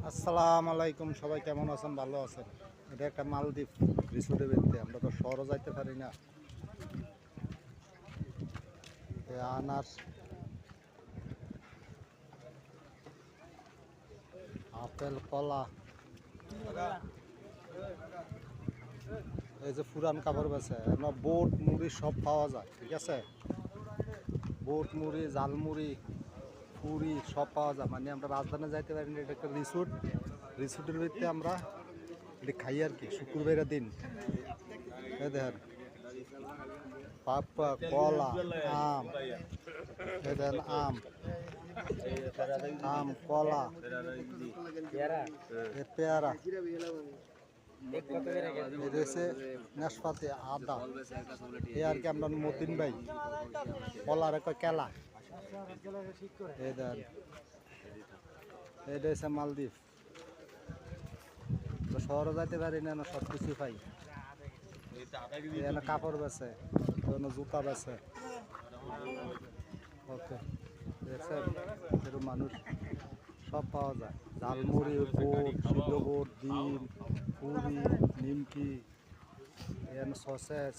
আসসালামু আলাইকুম, সবাই কেমন আছেন? ভালো আছেন? এটা একটা মালদ্বীপ রিসোর্টে বেরোতে আমরা তো শহরও যাইতে পারি না। আনার আপেল কলা, এই যে পুরান কাপড় বেছে আমরা বোট মুড়ি সব পাওয়া যায়, ঠিক আছে? বোট মুড়ি, জালমুড়ি, পুরি সব পাওয়া যায়। মানে আমরা রাজধানী যাইতে পারি না, এটা একটা রিসোর্টের ভিত্তিতে আমরা এটা খাই আর কি শুক্রবারের দিন। দেখেন পাপ্পা, কলা, আম, দেখেন আম, কলা, পেয়ারা, রয়েছে নাশপাতি, আদা, এ আর কি আমরা মতিন ভাই কলার একটা কেলা, এই দেন এটা হচ্ছে মালদ্বীপ। তো শহরে যাইতে পারি না, সব কিছু পাই। এখানে কাপড় বেছে, জুতা বেছে, ওকে দেখছেন এরকম মানুষ সব পাওয়া যায়। ঝালমুড়ি, বোট, সিদ্ধ বোট, ডিম, পুরি, নিমকি, এখানে সসেস।